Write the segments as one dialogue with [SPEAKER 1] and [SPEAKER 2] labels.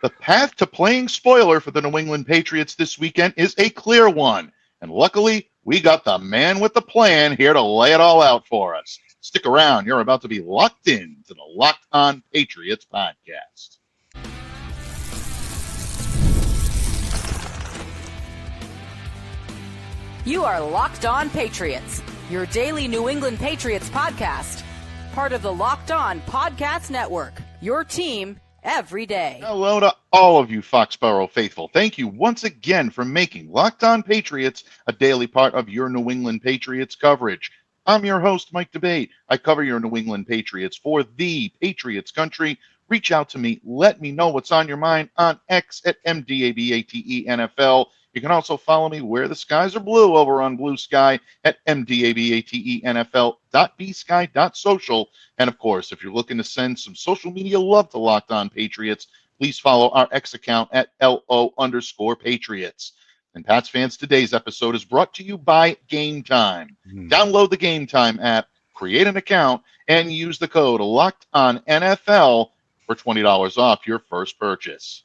[SPEAKER 1] The path to playing spoiler for the New England Patriots this weekend is a clear one. And luckily, we got the man with the plan here to lay it all out for us. Stick around. You're about to be locked in to the Locked On Patriots podcast.
[SPEAKER 2] You are Locked On Patriots, your daily New England Patriots podcast. Part of the Locked On Podcast Network, your team every day.
[SPEAKER 1] Hello to all of you Foxborough faithful. Thank you once again for making Locked On Patriots a daily part of your New England Patriots coverage. I'm your host, Mike Debate. I cover your New England Patriots for the Patriots country. Reach out to me. Let me know what's on your mind on X at MDABATENFL. You can also follow me where the skies are blue over on Blue Sky at MDABATENFL.bsky.social. And of course, if you're looking to send some social media love to Locked On Patriots, please follow our X account at LO_Patriots. And Pats fans, today's episode is brought to you by Game Time. Download the Game Time app, create an account, and use the code LOCKEDONNFL for $20 off your first purchase.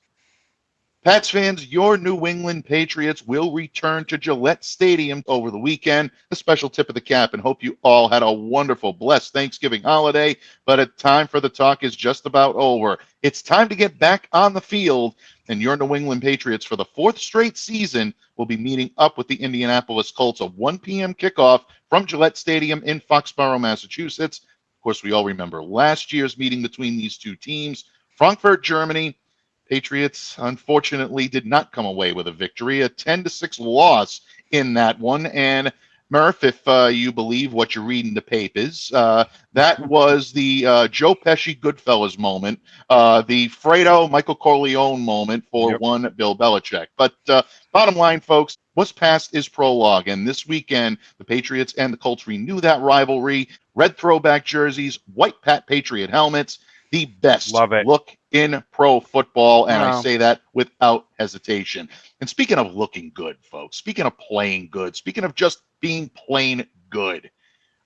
[SPEAKER 1] Pats fans, your New England Patriots will return to Gillette Stadium over the weekend. A special tip of the cap, and hope you all had a wonderful, blessed Thanksgiving holiday. But a time for the talk is just about over. It's time to get back on the field, and your New England Patriots, for the fourth straight season, will be meeting up with the Indianapolis Colts, a 1 p.m. kickoff from Gillette Stadium in Foxborough, Massachusetts. Of course, we all remember last year's meeting between these two teams. Frankfurt, Germany. Patriots, unfortunately, did not come away with a victory, a 10-6 loss in that one. And Murph, if you believe what you read in the papers, that was the Joe Pesci Goodfellas moment, the Fredo Michael Corleone moment for one Bill Belichick. But bottom line, folks, what's past is prologue. And this weekend, the Patriots and the Colts renew that rivalry. Red throwback jerseys, white Pat Patriot helmets, the best look in pro football, and I say that without hesitation. And speaking of looking good, folks, speaking of playing good, speaking of just being plain good,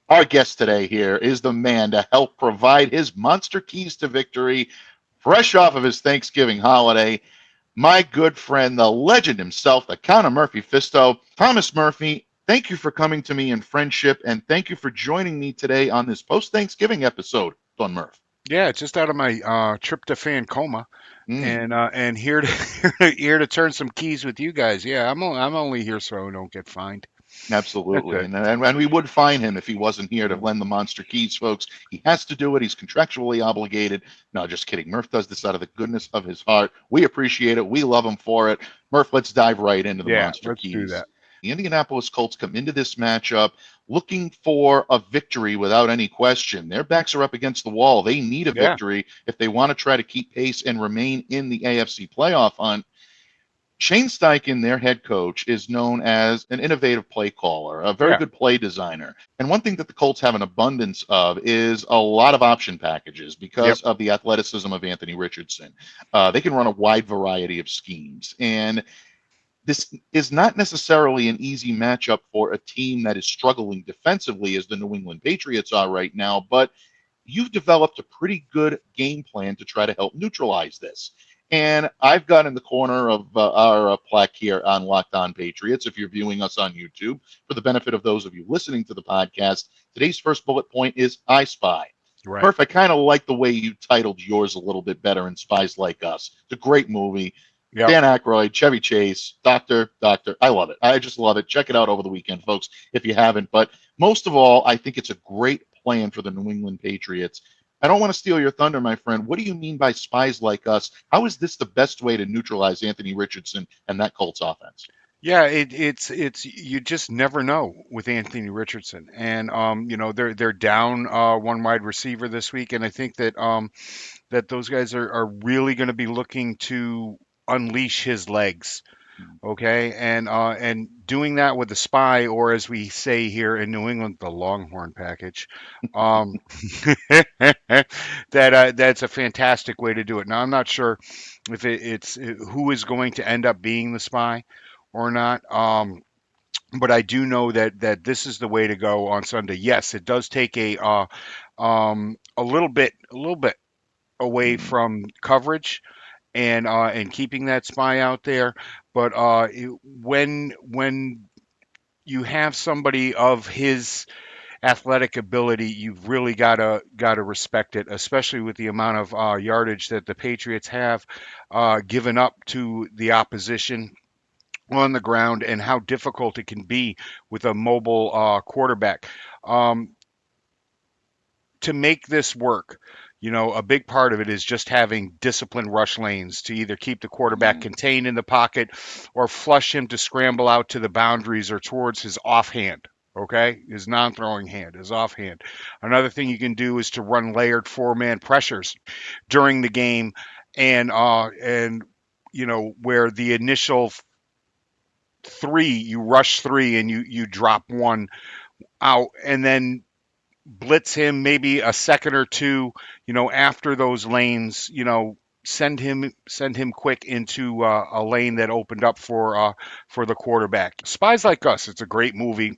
[SPEAKER 1] our guest today here is the man to help provide his monster keys to victory, fresh off of his Thanksgiving holiday, my good friend, the legend himself, the Count of Murphy Fisto, Thomas Murphy. Thank you for coming to me in friendship, and thank you for joining me today on this post-Thanksgiving episode, Don Murph.
[SPEAKER 3] Yeah, just out of my tryptophan coma, and here to turn some keys with you guys. Yeah, I'm only here so I don't get fined.
[SPEAKER 1] Absolutely, and we would fine him if he wasn't here to lend the monster keys, folks. He has to do it. He's contractually obligated. No, just kidding. Murph does this out of the goodness of his heart. We appreciate it. We love him for it. Murph, let's dive right into the monster keys.
[SPEAKER 3] Do that.
[SPEAKER 1] The Indianapolis Colts come into this matchup looking for a victory without any question. Their backs are up against the wall. They need a victory if they want to try to keep pace and remain in the AFC playoff hunt. Shane Steichen, their head coach, is known as an innovative play caller, a very good play designer. And one thing that the Colts have an abundance of is a lot of option packages because of the athleticism of Anthony Richardson. They can run a wide variety of schemes. And this is not necessarily an easy matchup for a team that is struggling defensively as the New England Patriots are right now, but you've developed a pretty good game plan to try to help neutralize this. And I've got in the corner of our plaque here on Locked On Patriots, if you're viewing us on YouTube, for the benefit of those of you listening to the podcast, today's first bullet point is I Spy. Right. Murph, I kind of like the way you titled yours a little bit better in Spies Like Us. It's a great movie. Yep. Dan Aykroyd, Chevy Chase, Doctor. I love it. I just love it. Check it out over the weekend, folks, if you haven't. But most of all, I think it's a great plan for the New England Patriots. I don't want to steal your thunder, my friend. What do you mean by Spies Like Us? How is this the best way to neutralize Anthony Richardson and that Colts offense?
[SPEAKER 3] Yeah, it's you just never know with Anthony Richardson, and they're down one wide receiver this week, and I think that that those guys are really going to be looking to unleash his legs, okay, and doing that with the spy, or as we say here in New England, the Longhorn package. That's a fantastic way to do it. Now I'm not sure if it's who is going to end up being the spy or not. But I do know that this is the way to go on Sunday. Yes, it does take a little bit away from coverage, and keeping that spy out there. But when you have somebody of his athletic ability, you've really got to respect it, especially with the amount of yardage that the Patriots have given up to the opposition on the ground, and how difficult it can be with a mobile quarterback. Um, to make this work, a big part of it is just having disciplined rush lanes to either keep the quarterback
[SPEAKER 1] Mm,
[SPEAKER 3] contained in the pocket or flush him to scramble out to the boundaries or towards his offhand. Okay, his non-throwing hand, his offhand. Another thing you can do is to run layered four-man pressures during the game, and where the initial three, you rush three and you drop one out, and then blitz him maybe a second or two, after those lanes, send him quick into a lane that opened up for the quarterback. Spies Like Us, it's a great movie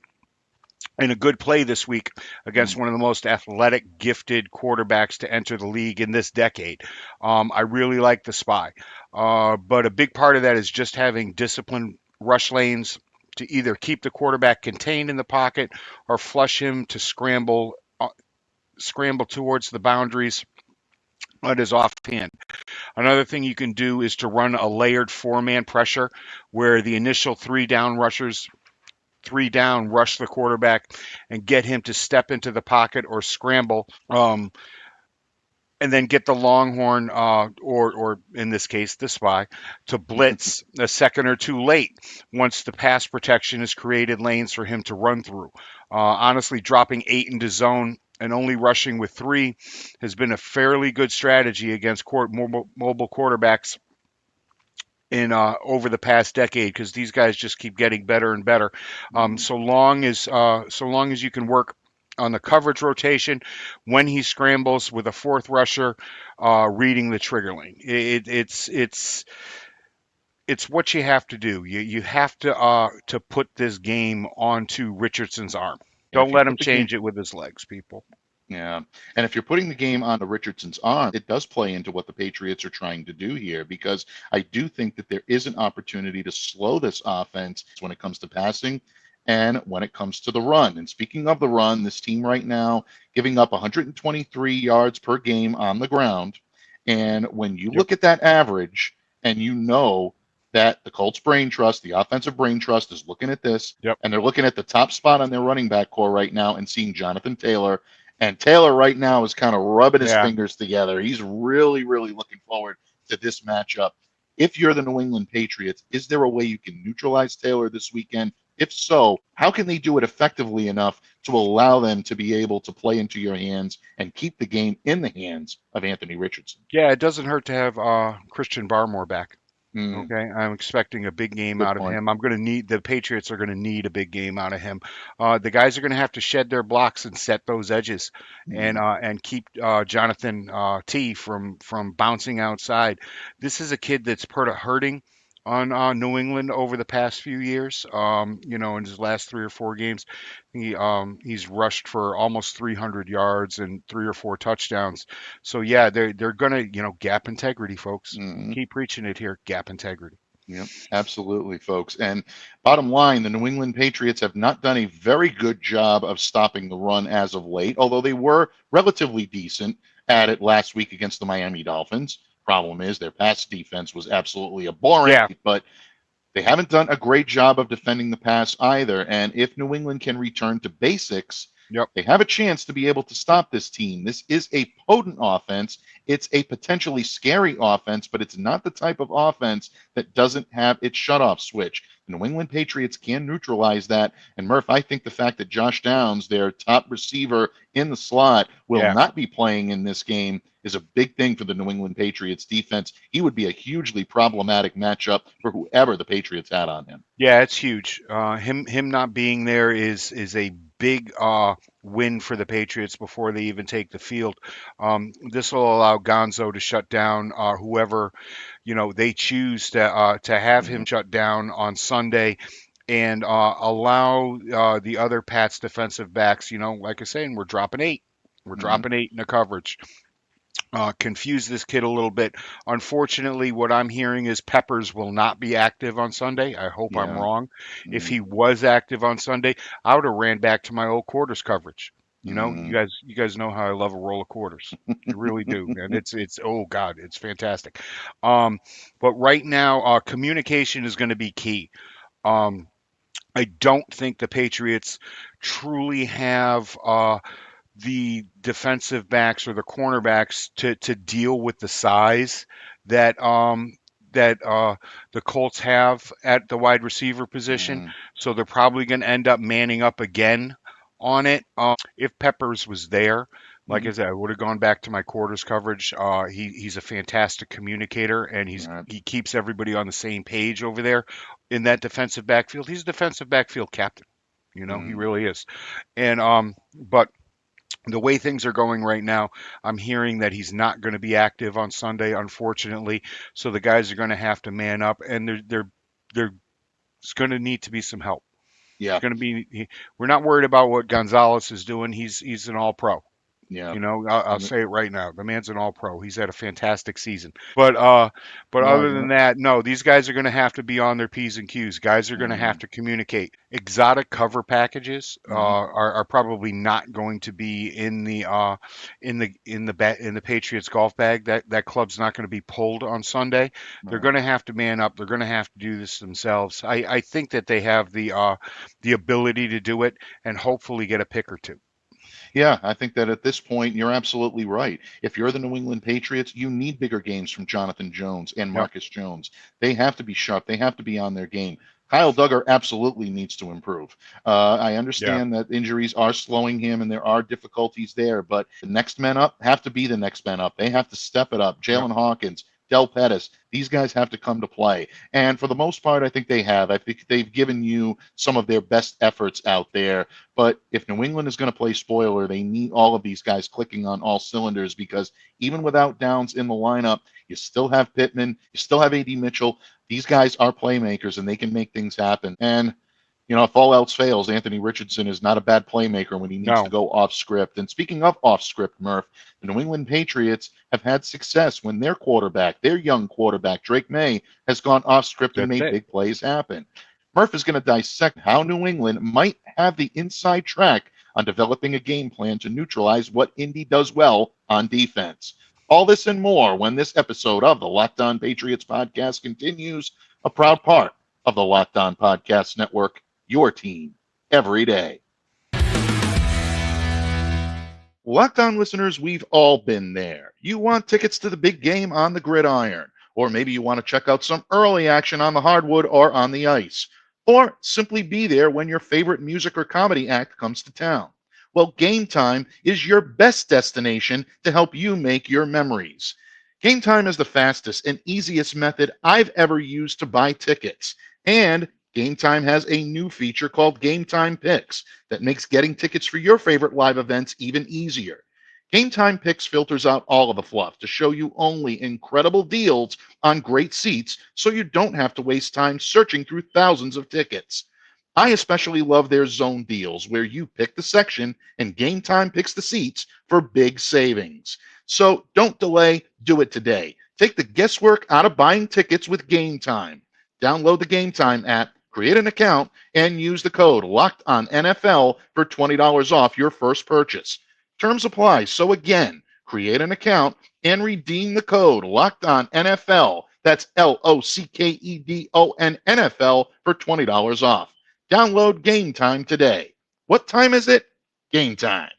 [SPEAKER 3] and a good play this week against
[SPEAKER 1] mm,
[SPEAKER 3] one of the most athletic, gifted quarterbacks to enter the league in this decade. I really like The Spy, but a big part of that is just having disciplined rush lanes to either keep the quarterback contained in the pocket or flush him to scramble towards the boundaries on his offhand. Another thing you can do is to run a layered four-man pressure where the initial three down rush the quarterback and get him to step into the pocket or scramble. And then get the Longhorn, or in this case, the Spy, to blitz a second or two late once the pass protection has created lanes for him to run through. Honestly, dropping 8 into zone and only rushing with 3 has been a fairly good strategy against mobile quarterbacks in over the past decade, because these guys just keep getting better and better.
[SPEAKER 1] mm.
[SPEAKER 3] So long as you can work on the coverage rotation when he scrambles with a fourth rusher, reading the trigger lane. It's what you have to do. You have to put this game onto Richardson's arm.
[SPEAKER 1] Yeah,
[SPEAKER 3] Don't
[SPEAKER 1] if you
[SPEAKER 3] let him
[SPEAKER 1] put the game,
[SPEAKER 3] change it with his legs, people.
[SPEAKER 1] yeah, and if you're putting the game onto Richardson's arm, it does play into what the Patriots are trying to do here, because I do think that there is an opportunity to slow this offense when it comes to passing and when it comes to the run. And speaking of the run, this team right now giving up 123 yards per game on the ground. And when you
[SPEAKER 3] Yep.
[SPEAKER 1] look at that average, and you know that the Colts brain trust, the offensive brain trust, is looking at this,
[SPEAKER 3] Yep.
[SPEAKER 1] and they're looking at the top spot on their running back core right now and seeing Jonathan Taylor. And Taylor right now is kind of rubbing his
[SPEAKER 3] Yeah.
[SPEAKER 1] fingers together. He's really, really looking forward to this matchup. If you're the New England Patriots, is there a way you can neutralize Taylor this weekend? If so, how can they do it effectively enough to allow them to be able to play into your hands and keep the game in the hands of Anthony Richardson?
[SPEAKER 3] Yeah, it doesn't hurt to have Christian Barmore back.
[SPEAKER 1] Hmm,
[SPEAKER 3] Okay, I'm expecting a big game
[SPEAKER 1] good
[SPEAKER 3] out of
[SPEAKER 1] point.
[SPEAKER 3] him. The Patriots are going to need a big game out of him. The guys are going to have to shed their blocks and set those edges, and
[SPEAKER 1] Hmm,
[SPEAKER 3] and keep Jonathan T from bouncing outside. This is a kid that's hurting on New England over the past few years. In his last 3 or 4 games, he's rushed for almost 300 yards and 3 or 4 touchdowns. So yeah, they're gonna, gap integrity, folks.
[SPEAKER 1] hmm.
[SPEAKER 3] Keep preaching it here, gap integrity.
[SPEAKER 1] Yep, absolutely, folks. And bottom line, the New England Patriots have not done a very good job of stopping the run as of late, although they were relatively decent at it last week against the Miami Dolphins. Problem is, their pass defense was absolutely abhorrent,
[SPEAKER 3] Yeah,
[SPEAKER 1] but they haven't done a great job of defending the pass either. And if New England can return to basics,
[SPEAKER 3] yep,
[SPEAKER 1] they have a chance to be able to stop this team. This is a potent offense. It's a potentially scary offense, but it's not the type of offense that doesn't have its shutoff switch. The New England Patriots can neutralize that. And Murph, I think the fact that Josh Downs, their top receiver in the slot, will
[SPEAKER 3] yeah.
[SPEAKER 1] not be playing in this game is a big thing for the New England Patriots defense. He would be a hugely problematic matchup for whoever the Patriots had on him.
[SPEAKER 3] Yeah, it's huge. Him not being there is a big win for the Patriots before they even take the field. This will allow Gonzo to shut down whoever they choose to have him
[SPEAKER 1] Mhm.
[SPEAKER 3] shut down on Sunday, and allow the other Pats defensive backs. Like I say, we're dropping 8. We're
[SPEAKER 1] Mhm.
[SPEAKER 3] dropping 8 in the coverage. confuse this kid a little bit. Unfortunately, what I'm hearing is Peppers will not be active on Sunday. I hope I'm
[SPEAKER 1] Yeah.
[SPEAKER 3] wrong. If
[SPEAKER 1] Mm,
[SPEAKER 3] he was active on Sunday, I would have ran back to my old quarters coverage. You know,
[SPEAKER 1] mm.
[SPEAKER 3] you guys know how I love a roll of quarters. I really do, and it's oh God, it's fantastic. Um, but right now, communication is going to be key. Um, I don't think the Patriots truly have the defensive backs or the cornerbacks to deal with the size that the Colts have at the wide receiver position.
[SPEAKER 1] Mm,
[SPEAKER 3] So they're probably going to end up manning up again on it. If Peppers was there, like
[SPEAKER 1] mm.
[SPEAKER 3] I said, I would have gone back to my quarters coverage. He's a fantastic communicator, and
[SPEAKER 1] Right.
[SPEAKER 3] he keeps everybody on the same page over there in that defensive backfield. He's a defensive backfield captain. You know, he
[SPEAKER 1] Mm,
[SPEAKER 3] really is. And but the way things are going right now, I'm hearing that he's not going to be active on Sunday, unfortunately. So the guys are going to have to man up, and there's going to need to be some help. It's
[SPEAKER 1] yeah.
[SPEAKER 3] going to be. We're not worried about what Gonzalez is doing. He's an All Pro.
[SPEAKER 1] Yeah.
[SPEAKER 3] You know, I'll
[SPEAKER 1] Mm,
[SPEAKER 3] say it right now. The man's an all pro. He's had a fantastic season. But
[SPEAKER 1] no,
[SPEAKER 3] other
[SPEAKER 1] you're
[SPEAKER 3] than
[SPEAKER 1] right.
[SPEAKER 3] that, no, these guys are going to have to be on their P's and Q's. Guys are going to have
[SPEAKER 1] Mm,
[SPEAKER 3] to communicate. Exotic cover packages
[SPEAKER 1] mm,
[SPEAKER 3] are probably not going to be in the Patriots golf bag. That club's not going to be pulled on Sunday. They're
[SPEAKER 1] right.
[SPEAKER 3] going to have to man up. They're going to have to do this themselves. I think that they have the ability to do it and hopefully get a pick or two.
[SPEAKER 1] Yeah, I think that at this point, you're absolutely right. If you're the New England Patriots, you need bigger games from Jonathan Jones and
[SPEAKER 3] Yep.
[SPEAKER 1] Marcus Jones. They have to be sharp. They have to be on their game. Kyle Duggar absolutely needs to improve. I
[SPEAKER 3] Yeah.
[SPEAKER 1] understand that injuries are slowing him and there are difficulties there, but the next men up have to be the next men up. They have to step it up.
[SPEAKER 3] Yep.
[SPEAKER 1] Jalen Hawkins, Del Pettis, these guys have to come to play. And for the most part, I think they have. I think they've given you some of their best efforts out there. But if New England is going to play spoiler, they need all of these guys clicking on all cylinders because even without Downs in the lineup, you still have Pittman, you still have AD Mitchell. These guys are playmakers and they can make things happen. And if all else fails, Anthony Richardson is not a bad playmaker when he needs to
[SPEAKER 3] No,
[SPEAKER 1] go off script. And speaking of off script, Murph, the New England Patriots have had success when their quarterback, their young quarterback, Drake Maye, has gone off script and
[SPEAKER 3] that's
[SPEAKER 1] made
[SPEAKER 3] it.
[SPEAKER 1] big plays happen. Murph is going to dissect how New England might have the inside track on developing a game plan to neutralize what Indy does well on defense. All this and more when this episode of the Locked On Patriots podcast continues, a proud part of the Locked On Podcast Network, your team every day. Locked On listeners, we've all been there. You want tickets to the big game on the gridiron, or maybe you want to check out some early action on the hardwood or on the ice, or simply be there when your favorite music or comedy act comes to town. Well, Game Time is your best destination to help you make your memories. Game Time is the fastest and easiest method I've ever used to buy tickets. And Game Time has a new feature called Game Time Picks that makes getting tickets for your favorite live events even easier. Game Time Picks filters out all of the fluff to show you only incredible deals on great seats so you don't have to waste time searching through thousands of tickets. I especially love their zone deals where you pick the section and Game Time picks the seats for big savings. So don't delay, do it today. Take the guesswork out of buying tickets with Game Time. Download the Game Time app, create an account, and use the code Locked On NFL for $20 off your first purchase. Terms apply. So again, create an account and redeem the code Locked On NFL. That's LOCKEDON NFL for $20 off. Download Game Time today. What time is it? Game time.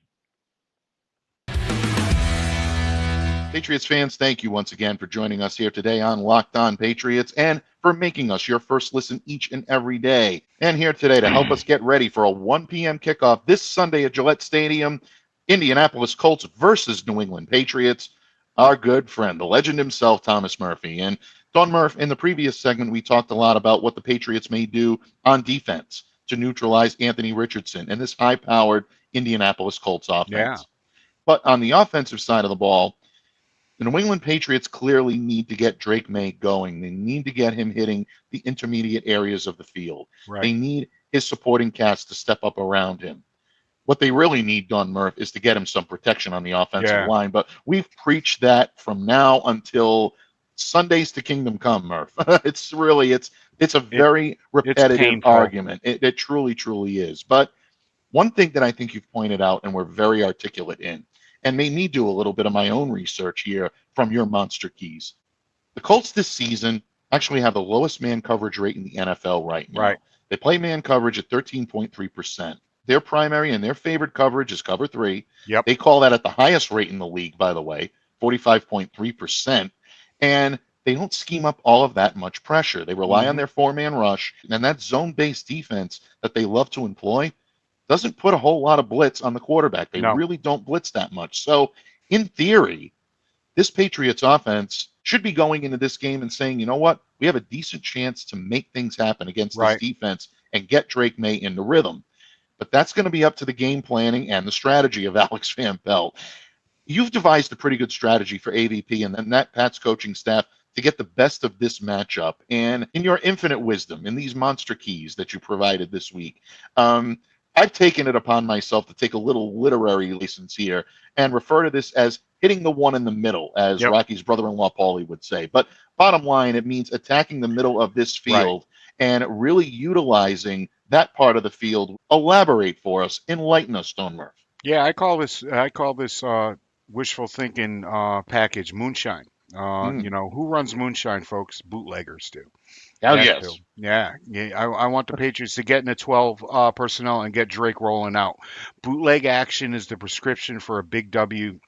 [SPEAKER 1] Patriots fans, thank you once again for joining us here today on Locked On Patriots and for making us your first listen each and every day. And here today to help us get ready for a 1 p.m. kickoff this Sunday at Gillette Stadium, Indianapolis Colts versus New England Patriots, our good friend, the legend himself, Thomas Murphy. And Don Murph, in the previous segment, we talked a lot about what the Patriots may do on defense to neutralize Anthony Richardson and this high-powered Indianapolis Colts
[SPEAKER 3] Yeah.
[SPEAKER 1] offense. But on the offensive side of the ball, the New England Patriots clearly need to get Drake Maye going. They need to get him hitting the intermediate areas of the field.
[SPEAKER 3] Right.
[SPEAKER 1] They need his supporting cast to step up around him. What they really need, Don Murph, is to get him some protection on the offensive
[SPEAKER 3] Yeah.
[SPEAKER 1] line. But we've preached that from now until Sundays to Kingdom Come, Murph. It's a very repetitive
[SPEAKER 3] painful.
[SPEAKER 1] argument. It truly, truly is. But one thing that I think you've pointed out and we're very articulate in, and made me do a little bit of my own research here from your monster keys. The Colts this season actually have the lowest man coverage rate in the NFL right now.
[SPEAKER 3] Right.
[SPEAKER 1] They play man coverage at 13.3%. Their primary and their favorite coverage is cover 3.
[SPEAKER 3] Yep.
[SPEAKER 1] They call that at the highest rate in the league, by the way, 45.3%. And they don't scheme up all of that much pressure. They rely on their 4-man rush, and that zone-based defense that they love to employ doesn't put a whole lot of blitz on the quarterback. They really don't blitz that much. So, in theory, this Patriots offense should be going into this game and saying, you know what, we have a decent chance to make things happen against this defense and get Drake Maye into rhythm. But that's going to be up to the game planning and the strategy of Alex Van Pelt. You've devised a pretty good strategy for AVP and then that Pat's coaching staff to get the best of this matchup. And in your infinite wisdom, in these monster keys that you provided this week, I've taken it upon myself to take a little literary license here and refer to this as hitting the one in the middle, as Rocky's brother-in-law Paulie would say. But bottom line, it means attacking the middle of this field and really utilizing that part of the field. Elaborate for us, enlighten us, Stone Murph.
[SPEAKER 3] Yeah, I call this wishful thinking package moonshine. You know, who runs moonshine, folks? Bootleggers do.
[SPEAKER 1] Oh, yes.
[SPEAKER 3] Yeah. I want the Patriots to get in the 12 personnel and get Drake rolling out. Bootleg action is the prescription for a big W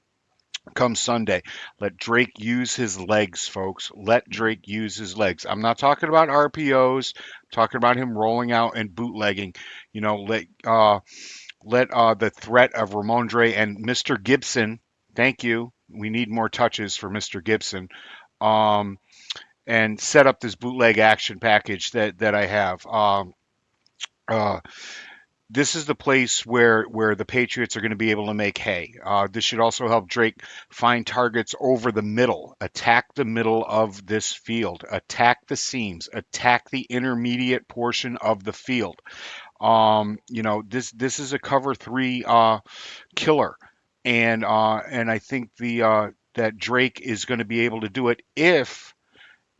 [SPEAKER 3] come Sunday. Let Drake use his legs, folks. Let Drake use his legs. I'm not talking about RPOs. I'm talking about him rolling out and bootlegging. You know, let the threat of Ramondre and Mr. Gibson. Thank you. We need more touches for Mr. Gibson. And set up this bootleg action package that I have. This is the place where the Patriots are going to be able to make hay. This should also help Drake find targets over the middle, attack the middle of this field, attack the seams, attack the intermediate portion of the field. You know, this is a cover 3 killer, and I think that Drake is going to be able to do it if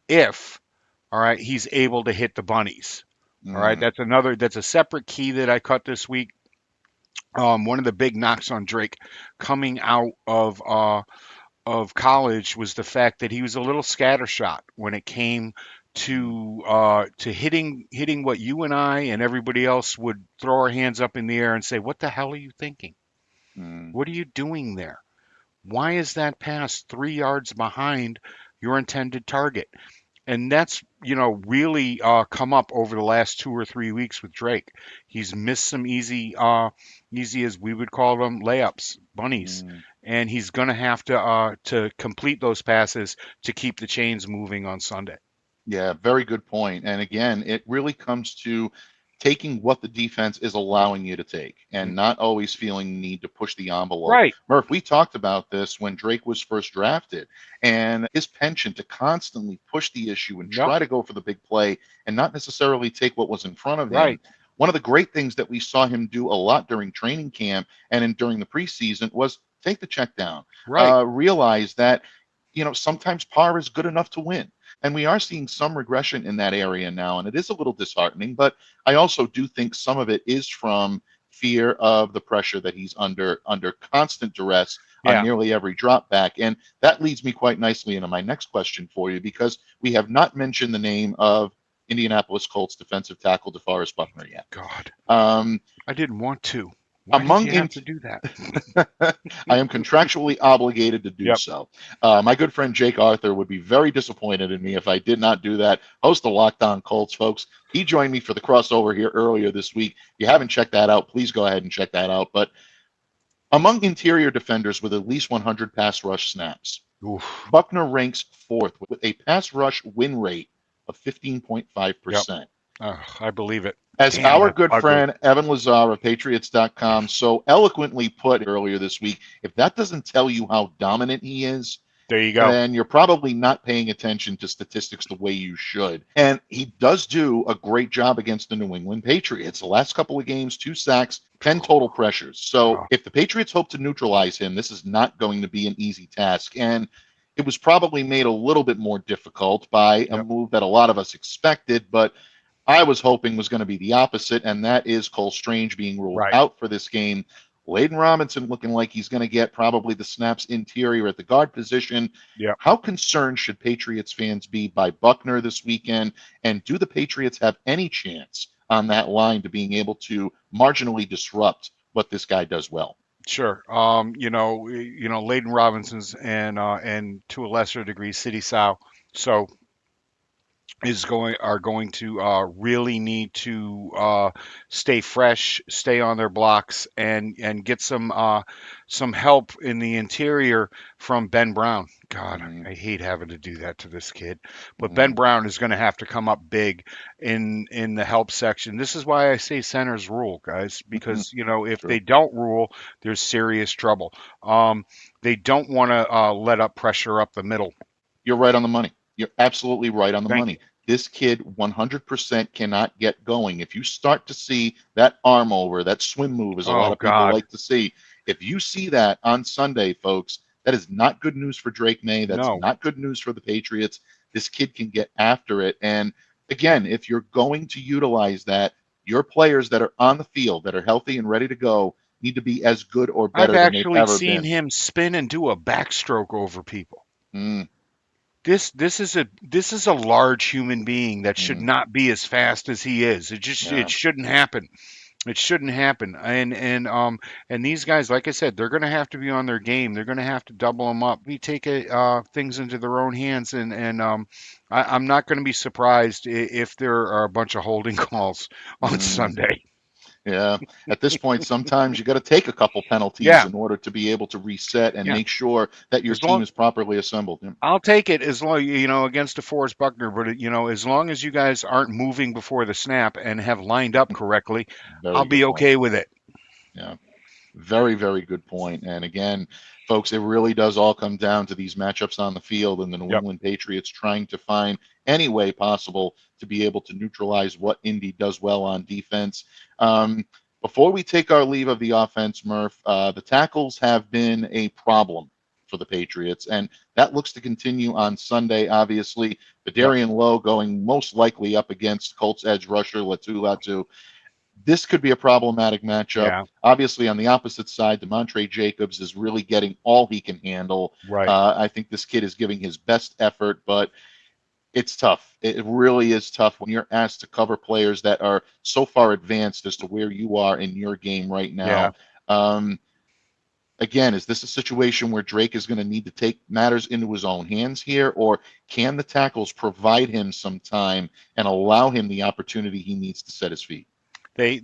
[SPEAKER 3] all right, he's able to hit the bunnies. All right, that's a separate key that I cut this week. One of the big knocks on Drake coming out of college was the fact that he was a little scattershot when it came to hitting what you and I and everybody else would throw our hands up in the air and say, "What the hell are you thinking? What are you doing there? Why is that pass 3 yards behind your intended target?" And that's, you know, really come up over the last 2 or 3 weeks with Drake. He's missed some easy as we would call them, layups, bunnies. And he's going to have to complete those passes to keep the chains moving on Sunday.
[SPEAKER 1] Yeah, very good point. And again, it really comes to taking what the defense is allowing you to take and not always feeling the need to push the envelope.
[SPEAKER 3] Right.
[SPEAKER 1] Murph, we talked about this when Drake was first drafted and his penchant to constantly push the issue and try to go for the big play and not necessarily take what was in front of him.
[SPEAKER 3] Right.
[SPEAKER 1] One of the great things that we saw him do a lot during training camp and during the preseason was take the check down. Realize that, you know, sometimes par is good enough to win. And we are seeing some regression in that area now, and it is a little disheartening, but I also do think some of it is from fear of the pressure that he's under constant duress on nearly every drop back. And that leads me quite nicely into my next question for you, because we have not mentioned the name of Indianapolis Colts defensive tackle DeForest Buckner yet.
[SPEAKER 3] God. I didn't want to. Why did you have to do that?
[SPEAKER 1] I am contractually obligated to do so. My good friend Jake Arthur would be very disappointed in me if I did not do that. Host of Locked On Colts, folks. He joined me for the crossover here earlier this week. If you haven't checked that out, please go ahead and check that out. But among interior defenders with at least 100 pass rush snaps, Buckner ranks 4th with a pass rush win rate of 15.5%.
[SPEAKER 3] I believe it.
[SPEAKER 1] As our good friend Evan Lazar of Patriots.com so eloquently put earlier this week, if that doesn't tell you how dominant he is,
[SPEAKER 3] There you go.
[SPEAKER 1] then you're probably not paying attention to statistics the way you should. And he does do a great job against the New England Patriots. The last couple of games, 2 sacks, 10 total pressures. So
[SPEAKER 3] Oh.
[SPEAKER 1] if the Patriots hope to neutralize him, this is not going to be an easy task. And it was probably made a little bit more difficult by a move that a lot of us expected, but I was hoping was going to be the opposite, and that is Cole Strange being ruled out for this game. Layden Robinson looking like he's going to get probably the snaps interior at the guard position.
[SPEAKER 3] Yeah.
[SPEAKER 1] How concerned should Patriots fans be by Buckner this weekend? And do the Patriots have any chance on that line to being able to marginally disrupt what this guy does well?
[SPEAKER 3] Sure. Layden Robinson's and to a lesser degree, City Sal. So are going to really need to stay fresh, stay on their blocks, and get some help in the interior from Ben Brown. God, I hate having to do that to this kid, but Ben Brown is going to have to come up big in the help section. This is why I say centers rule, guys, because if they don't rule, there's serious trouble. They don't want to let up pressure up the middle.
[SPEAKER 1] You're right on the money. You're absolutely right on the
[SPEAKER 3] Thank
[SPEAKER 1] money. This kid 100% cannot get going. If you start to see that arm over, that swim move, as a lot of people like to see, if you see that on Sunday, folks, that is not good news for Drake Maye. That's not good news for the Patriots. This kid can get after it. And again, if you're going to utilize that, your players that are on the field, that are healthy and ready to go, need to be as good or better than they've ever been.
[SPEAKER 3] I've actually seen him spin and do a backstroke over people. This is a large human being that should not be as fast as he is. It shouldn't happen. It shouldn't happen. And these guys, like I said, they're going to have to be on their game. They're going to have to double them up. We take things into their own hands, and I'm not going to be surprised if there are a bunch of holding calls on Sunday.
[SPEAKER 1] Yeah. At this point, sometimes you got to take a couple penalties in order to be able to reset and make sure that your team is properly assembled.
[SPEAKER 3] I'll take it as long, against DeForest Buckner, but as long as you guys aren't moving before the snap and have lined up correctly, I'll be okay with it.
[SPEAKER 1] Yeah. Very, very good point. And again, folks, it really does all come down to these matchups on the field and the New England Patriots trying to find any way possible to be able to neutralize what Indy does well on defense. Before we take our leave of the offense, Murph, the tackles have been a problem for the Patriots, and that looks to continue on Sunday. Obviously, Badarian Lowe going most likely up against Colts edge rusher Latu. This could be a problematic matchup.
[SPEAKER 3] Yeah.
[SPEAKER 1] Obviously, on the opposite side, DeMontre Jacobs is really getting all he can handle.
[SPEAKER 3] Right.
[SPEAKER 1] I think this kid is giving his best effort, but it's tough. It really is tough when you're asked to cover players that are so far advanced as to where you are in your game right now. Again, is this a situation where Drake is going to need to take matters into his own hands here, or can the tackles provide him some time and allow him the opportunity he needs to set his feet?
[SPEAKER 3] They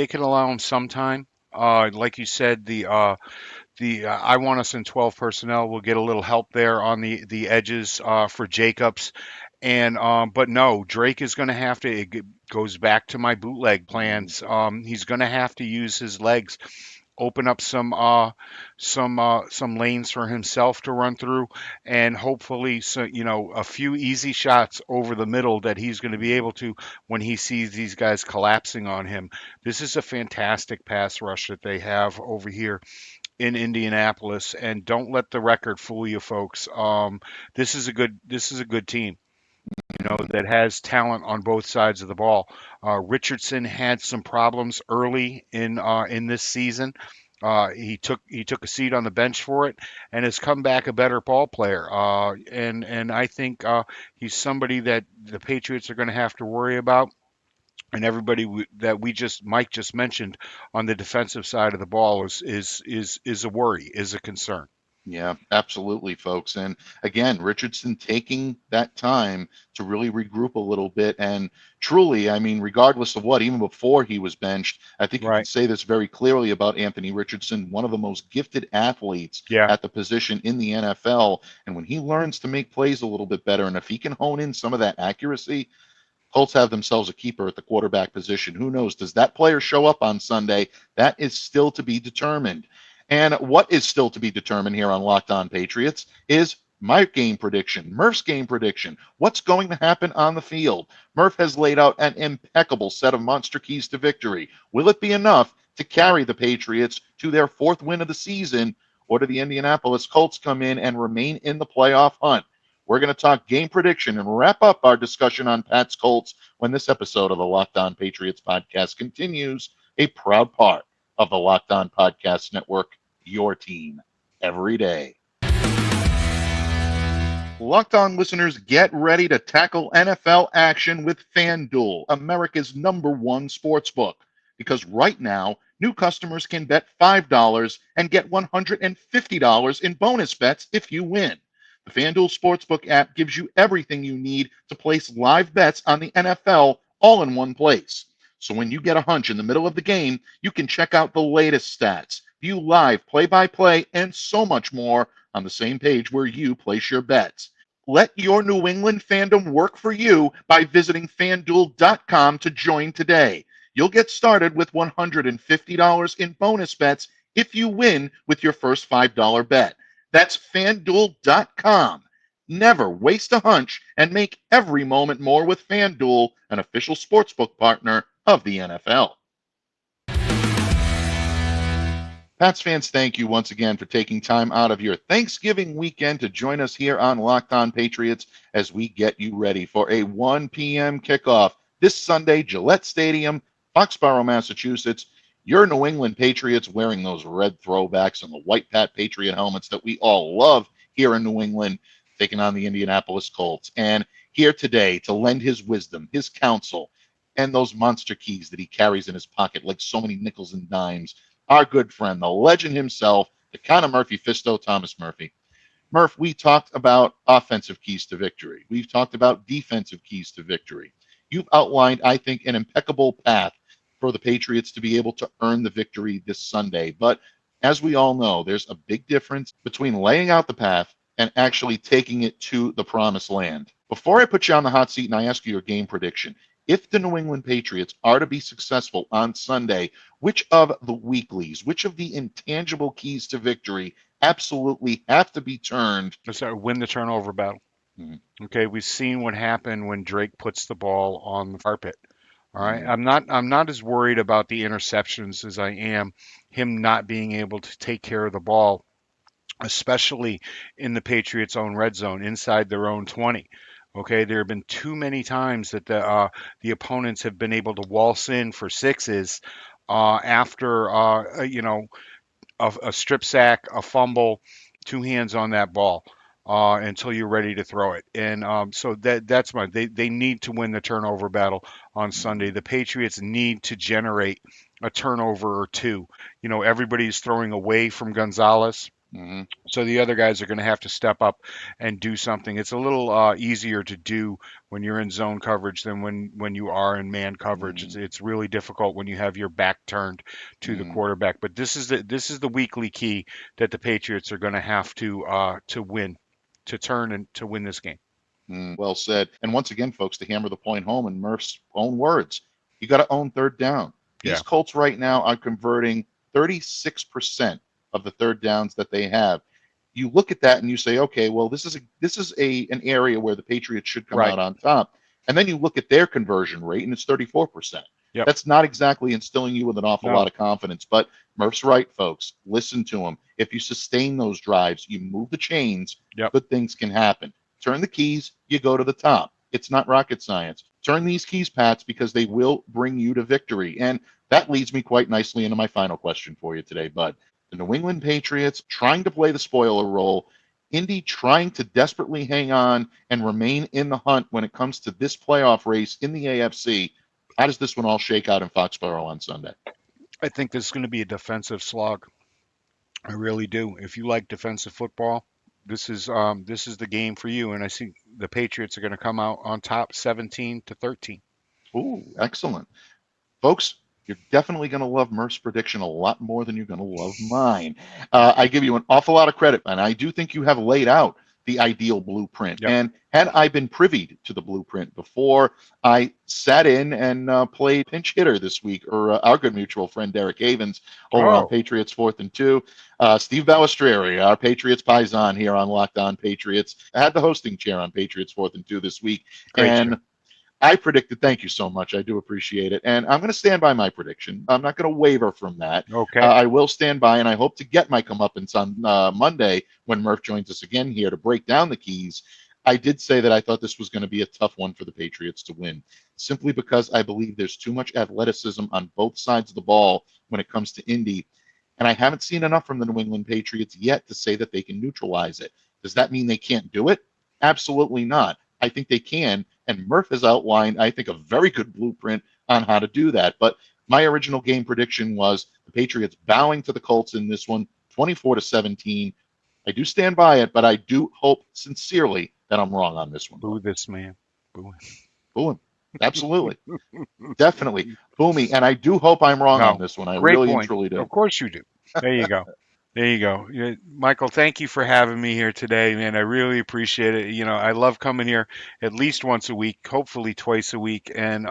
[SPEAKER 3] can allow him some time. Like you said, the I want us in 12 personnel will get a little help there on the edges for Jacobs. And but no, Drake is going to have to. It goes back to my bootleg plans. He's going to have to use his legs, open up some lanes for himself to run through, and hopefully, a few easy shots over the middle that he's going to be able to when he sees these guys collapsing on him. This is a fantastic pass rush that they have over here in Indianapolis, and don't let the record fool you, folks. This is a good team. That has talent on both sides of the ball. Richardson had some problems early in this season. He took a seat on the bench for it and has come back a better ball player. And I think he's somebody that the Patriots are going to have to worry about. And everybody that Mike just mentioned on the defensive side of the ball is a worry, is a concern.
[SPEAKER 1] Yeah, absolutely, folks. And again, Richardson taking that time to really regroup a little bit. And truly, I mean, regardless of what, even before he was benched, I think you can say this very clearly about Anthony Richardson, one of the most gifted athletes at the position in the NFL. And when he learns to make plays a little bit better, and if he can hone in some of that accuracy, Colts have themselves a keeper at the quarterback position. Who knows? Does that player show up on Sunday? That is still to be determined. And what is still to be determined here on Locked On Patriots is my game prediction, Murph's game prediction, what's going to happen on the field. Murph has laid out an impeccable set of monster keys to victory. Will it be enough to carry the Patriots to their 4th win of the season, or do the Indianapolis Colts come in and remain in the playoff hunt? We're going to talk game prediction and wrap up our discussion on Pat's Colts when this episode of the Locked On Patriots podcast continues, a proud part of the Locked On Podcast Network, your team every day. Locked On listeners, get ready to tackle NFL action with FanDuel, America's #1 sportsbook. Because right now, new customers can bet $5 and get $150 in bonus bets if you win. The FanDuel Sportsbook app gives you everything you need to place live bets on the NFL all in one place. So when you get a hunch in the middle of the game, you can check out the latest stats, view live play-by-play, and so much more on the same page where you place your bets. Let your New England fandom work for you by visiting FanDuel.com to join today. You'll get started with $150 in bonus bets if you win with your first $5 bet. That's FanDuel.com. Never waste a hunch and make every moment more with FanDuel, an official sportsbook partner of the NFL. Pats fans, thank you once again for taking time out of your Thanksgiving weekend to join us here on Locked On Patriots as we get you ready for a 1 p.m. kickoff this Sunday, Gillette Stadium, Foxborough, Massachusetts. Your New England Patriots wearing those red throwbacks and the white Pat Patriot helmets that we all love here in New England, taking on the Indianapolis Colts. And here today to lend his wisdom, his counsel, and those monster keys that he carries in his pocket like so many nickels and dimes, our good friend, the legend himself, the kind of Murphy Fisto, Thomas Murphy. Murph, we talked about offensive keys to victory. We've talked about defensive keys to victory. You've outlined, I think, an impeccable path for the Patriots to be able to earn the victory this Sunday. But as we all know, there's a big difference between laying out the path and actually taking it to the promised land. Before I put you on the hot seat and I ask you your game prediction, if the New England Patriots are to be successful on Sunday, which of the weeklies, which of the intangible keys to victory absolutely have to be turned?
[SPEAKER 3] Win the turnover battle. Mm-hmm. Okay, we've seen what happened when Drake puts the ball on the carpet. All right, mm-hmm. I'm not as worried about the interceptions as I am him not being able to take care of the ball, especially in the Patriots' own red zone, inside their own 20. Okay, there have been too many times that the opponents have been able to waltz in for sixes after a strip sack, a fumble, two hands on that ball until you're ready to throw it. And so that's they need to win the turnover battle on Sunday. The Patriots need to generate a turnover or two. You know, everybody's throwing away from Gonzalez. Mm-hmm. So the other guys are going to have to step up and do something. It's a little easier to do when you're in zone coverage than when you are in man coverage. Mm-hmm. It's really difficult when you have your back turned to the quarterback. But this is the weekly key that the Patriots are going to have to win, to turn and to win this game.
[SPEAKER 1] Well said. And once again, folks, to hammer the point home in Murph's own words, you got to own third down. These Colts right now are converting 36% of the third downs that they have. You look at that and you say, okay, well, this is an area where the Patriots should come out on top. And then you look at their conversion rate and it's 34%. Yep. That's not exactly instilling you with an awful lot of confidence, but Murph's right, folks. Listen to him. If you sustain those drives, you move the chains, good things can happen. Turn the keys, you go to the top. It's not rocket science. Turn these keys, Pats, because they will bring you to victory. And that leads me quite nicely into my final question for you today, Bud. The New England Patriots trying to play the spoiler role, Indy trying to desperately hang on and remain in the hunt when it comes to this playoff race in the AFC. How does this one all shake out in Foxborough on Sunday?
[SPEAKER 3] I think this is going to be a defensive slog. I really do. If you like defensive football, this is the game for you. And I think the Patriots are going to come out on top 17-13.
[SPEAKER 1] Ooh, excellent. Folks, you're definitely going to love Murph's prediction a lot more than you're going to love mine. I give you an awful lot of credit, and I do think you have laid out the ideal blueprint.
[SPEAKER 3] Yep.
[SPEAKER 1] And had I been privy to the blueprint before I sat in and played pinch hitter this week, or our good mutual friend Derek Havens over on Patriots 4th and 2, Steve Balistrieri, our Patriots paisan here on Locked On Patriots, had the hosting chair on Patriots 4th and 2 this week.
[SPEAKER 3] Great
[SPEAKER 1] and
[SPEAKER 3] show.
[SPEAKER 1] I predicted, thank you so much. I do appreciate it. And I'm going to stand by my prediction. I'm not going to waver from that.
[SPEAKER 3] Okay.
[SPEAKER 1] I will stand by, and I hope to get my comeuppance on Monday when Murph joins us again here to break down the keys. I did say that I thought this was going to be a tough one for the Patriots to win, simply because I believe there's too much athleticism on both sides of the ball when it comes to Indy. And I haven't seen enough from the New England Patriots yet to say that they can neutralize it. Does that mean they can't do it? Absolutely not. I think they can. And Murph has outlined, I think, a very good blueprint on how to do that. But my original game prediction was the Patriots bowing to the Colts in this one, 24-17. I do stand by it, but I do hope sincerely that I'm wrong on this one.
[SPEAKER 3] Boo this man. Boo him.
[SPEAKER 1] Boo him. Absolutely. Definitely. Boo me. And I do hope I'm wrong on this one. I
[SPEAKER 3] Great
[SPEAKER 1] really
[SPEAKER 3] point.
[SPEAKER 1] and truly do.
[SPEAKER 3] Of course you do. There you go. There you go. Michael, thank you for having me here today, man. I really appreciate it. I love coming here at least once a week, hopefully twice a week. And,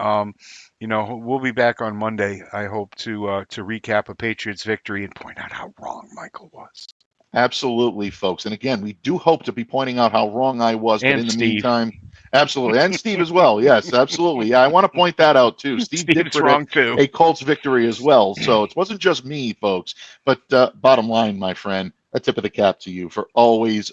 [SPEAKER 3] we'll be back on Monday, I hope, to recap a Patriots victory and point out how wrong Michael was.
[SPEAKER 1] Absolutely, folks. And again, we do hope to be pointing out how wrong I was.
[SPEAKER 3] And
[SPEAKER 1] but in the
[SPEAKER 3] Steve.
[SPEAKER 1] meantime, absolutely. And Steve as well. Yes, absolutely. Yeah, I want to point that out, too. Steve did
[SPEAKER 3] Steve's wrong,
[SPEAKER 1] predict
[SPEAKER 3] too.
[SPEAKER 1] a Colts victory as well. So it wasn't just me, folks. But bottom line, my friend, a tip of the cap to you for always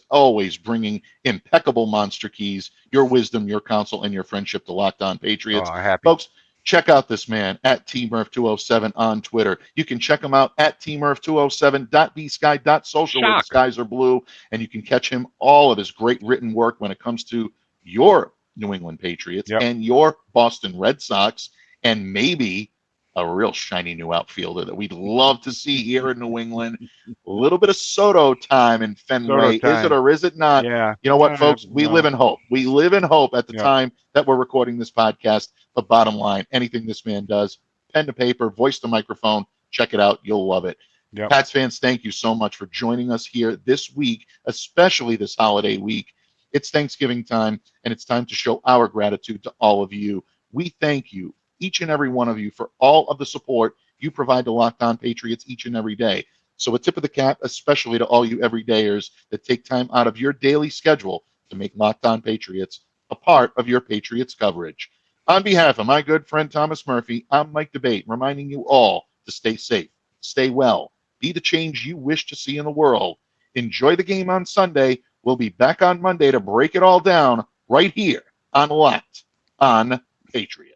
[SPEAKER 1] bringing impeccable monster keys, your wisdom, your counsel, and your friendship to Locked On Patriots.
[SPEAKER 3] Happy.
[SPEAKER 1] Folks, check out this man at tmurph207 on Twitter. You can check him out at tmurph207.bsky.social where the skies are blue, and you can catch him all of his great written work when it comes to your New England Patriots and your Boston Red Sox, and maybe a real shiny new outfielder that we'd love to see here in New England. A little bit of Soto time in Fenway. Is it or is it not?
[SPEAKER 3] Yeah.
[SPEAKER 1] You know what, folks? We live in hope. We live in hope at the time that we're recording this podcast. But bottom line, anything this man does, pen to paper, voice to microphone, check it out. You'll love it.
[SPEAKER 3] Yep.
[SPEAKER 1] Pats fans, thank you so much for joining us here this week, especially this holiday week. It's Thanksgiving time, and it's time to show our gratitude to all of you. We thank you, each and every one of you, for all of the support you provide to Locked On Patriots each and every day. So a tip of the cap, especially to all you everydayers that take time out of your daily schedule to make Locked On Patriots a part of your Patriots coverage. On behalf of my good friend Thomas Murphy, I'm Mike Debate, reminding you all to stay safe, stay well, be the change you wish to see in the world. Enjoy the game on Sunday. We'll be back on Monday to break it all down right here on Locked On Patriots.